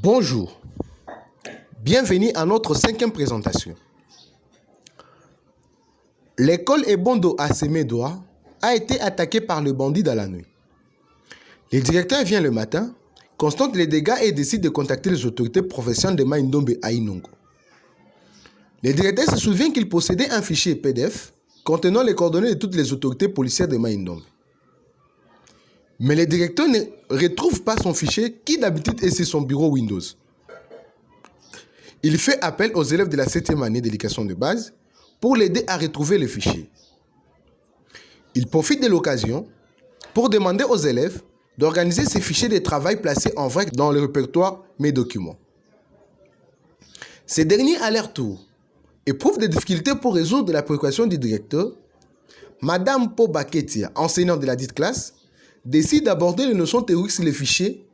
Bonjour, bienvenue à notre 5e présentation. L'école Ebondo à Semedoa a été attaquée par le bandit dans la nuit. Le directeur vient le matin, constate les dégâts et décide de contacter les autorités professionnelles de Mai-Ndombe à Inongo. Le directeur se souvient qu'il possédait un fichier PDF contenant les coordonnées de toutes les autorités policières de Mai-Ndombe. Mais le directeur ne retrouve pas son fichier qui d'habitude est sur son bureau Windows. Il fait appel aux élèves de la 7e année d'éducation de base pour l'aider à retrouver le fichier. Il profite de l'occasion pour demander aux élèves d'organiser ces fichiers de travail placés en vrac dans le répertoire Mes documents. Ces derniers, à leur tour, éprouvent des difficultés pour résoudre la préoccupation du directeur. Madame Pobaketia, enseignante de la dite classe, décide d'aborder les notions théoriques sur les fichiers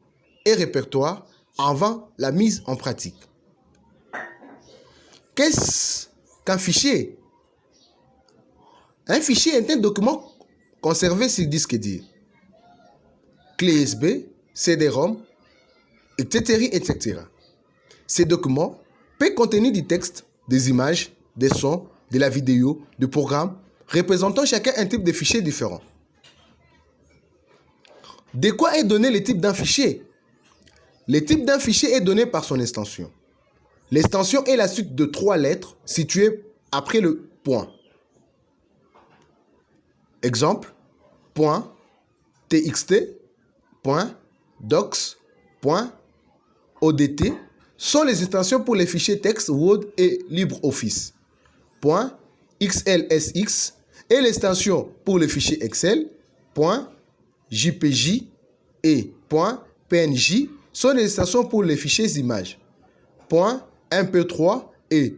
et répertoires avant la mise en pratique. Qu'est-ce qu'un fichier? Un fichier est un document conservé sur disque dur, clé USB, CD-ROM, etc., etc. Ces documents peuvent contenir du texte, des images, des sons, de la vidéo, du programme, représentant chacun un type de fichier différent. De quoi est donné le type d'un fichier? Le type d'un fichier est donné par son extension. L'extension est la suite de 3 lettres situées après le point. Exemple, .txt, .docs, .odt sont les extensions pour les fichiers texte, Word et LibreOffice. .xlsx est l'extension pour les fichiers Excel. .jpj et .png sont les extensions pour les fichiers images. .mp3 et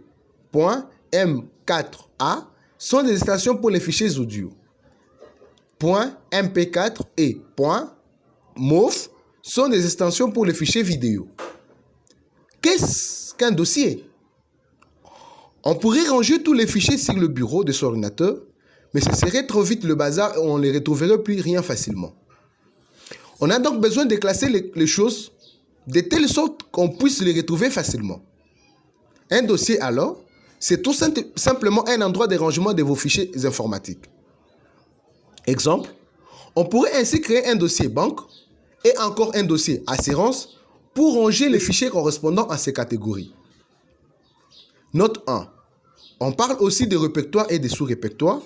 .m4a sont des extensions pour les fichiers audio. .mp4 et .mov sont des extensions pour les fichiers vidéo. Qu'est-ce qu'un dossier? On pourrait ranger tous les fichiers sur le bureau de son ordinateur, mais ce serait trop vite le bazar et on ne les retrouverait plus rien facilement. On a donc besoin de classer les choses de telle sorte qu'on puisse les retrouver facilement. Un dossier alors, c'est tout simplement un endroit de rangement de vos fichiers informatiques. Exemple, on pourrait ainsi créer un dossier banque et encore un dossier assurance pour ranger les fichiers correspondant à ces catégories. Note 1. On parle aussi de répertoires et de sous-répertoires,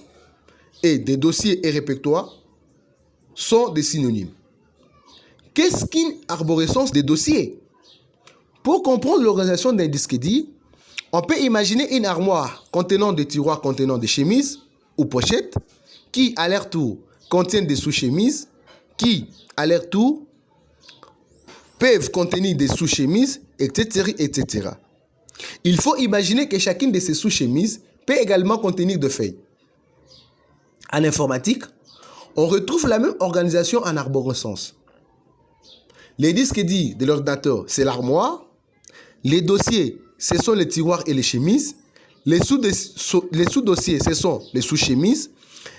et des dossiers et répertoires sont des synonymes. Qu'est-ce qu'une arborescence des dossiers? Pour comprendre l'organisation d'un disque dur, on peut imaginer une armoire contenant des tiroirs contenant des chemises ou pochettes qui, à leur tour, contiennent des sous-chemises qui, à leur tour, peuvent contenir des sous-chemises, etc., etc. Il faut imaginer que chacune de ces sous-chemises peut également contenir des feuilles. En informatique, on retrouve la même organisation en arborescence. Les disques durs de l'ordinateur, c'est l'armoire. Les dossiers, ce sont les tiroirs et les chemises. Les sous-dossiers, ce sont les sous-chemises.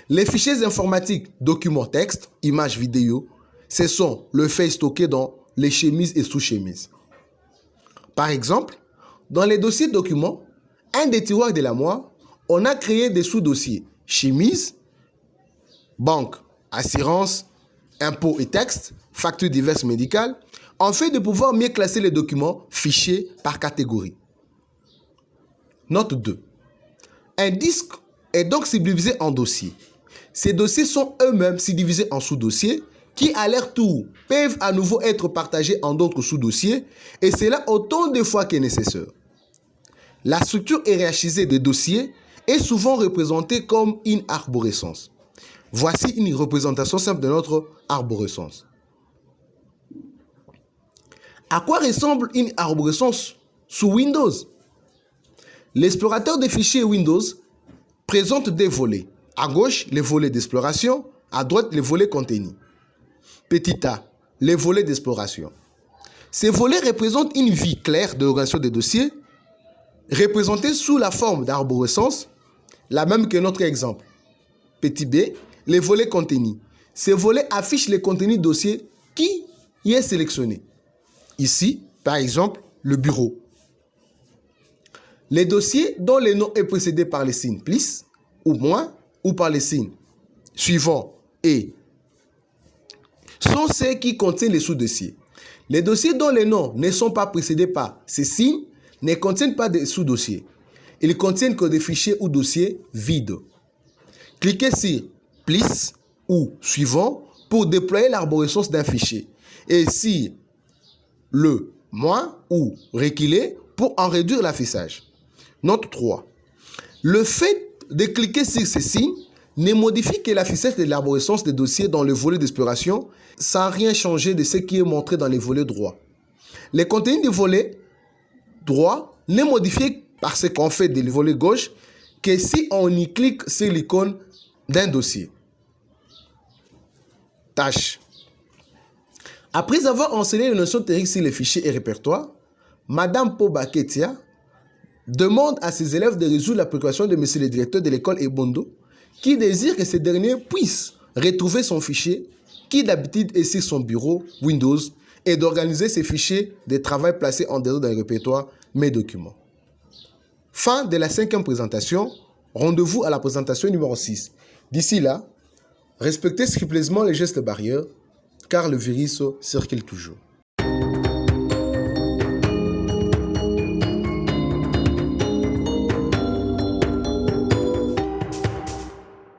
Les fichiers informatiques, documents texte, images, vidéo, ce sont les feuilles stockées dans les chemises et sous-chemises. Par exemple, dans les dossiers documents, un des tiroirs de l'armoire, on a créé des sous-dossiers chemises, banque, assurance, impôts et textes, factures diverses médicales, en fait de pouvoir mieux classer les documents fichiers par catégorie. Note 2. Un disque est donc subdivisé en dossiers. Ces dossiers sont eux-mêmes subdivisés en sous-dossiers qui, à leur tour, peuvent à nouveau être partagés en d'autres sous-dossiers, et cela autant de fois que nécessaire. La structure hiérarchisée des dossiers est souvent représentée comme une arborescence. Voici une représentation simple de notre arborescence. À quoi ressemble une arborescence sous Windows? L'explorateur des fichiers Windows présente des volets. À gauche, les volets d'exploration, à droite, les volets contenus. Petit a, les volets d'exploration. Ces volets représentent une vue claire de l'organisation des dossiers, représentés sous la forme d'arborescence, la même que notre exemple. Petit b, les volets contenus. Ces volets affichent les contenus dossiers qui y est sélectionné. Ici, Par exemple, le bureau. Les dossiers dont le nom est précédé par les signes plus ou moins ou par les signes suivants et sont ceux qui contiennent les sous-dossiers. Les dossiers dont les noms ne sont pas précédés par ces signes ne contiennent pas de sous-dossiers. Ils contiennent que des fichiers ou dossiers vides. Cliquez sur plus ou suivant pour déployer l'arborescence d'un fichier et sur le moins ou reculer pour en réduire l'affichage. Note 3. Le fait de cliquer sur ces signes ne modifie que l'affichage de l'arborescence des dossiers dans le volet d'exploration sans rien changer de ce qui est montré dans les volets droits. Le contenu du volet droit n'est modifié par ce qu'on fait du volet gauche que si on y clique sur l'icône d'un dossier. Tâche. Après avoir enseigné les notions théoriques sur les fichiers et répertoires, Madame Pobaketia demande à ses élèves de résoudre la préoccupation de monsieur le directeur de l'école Ebondo, qui désire que ces derniers puissent retrouver son fichier, qui d'habitude est sur son bureau Windows, et d'organiser ses fichiers de travail placés en dehors d'un répertoire Mes documents. Fin de la 5e présentation. Rendez-vous à la présentation numéro 6. D'ici là, respectez scrupuleusement les gestes barrières, car le virus circule toujours.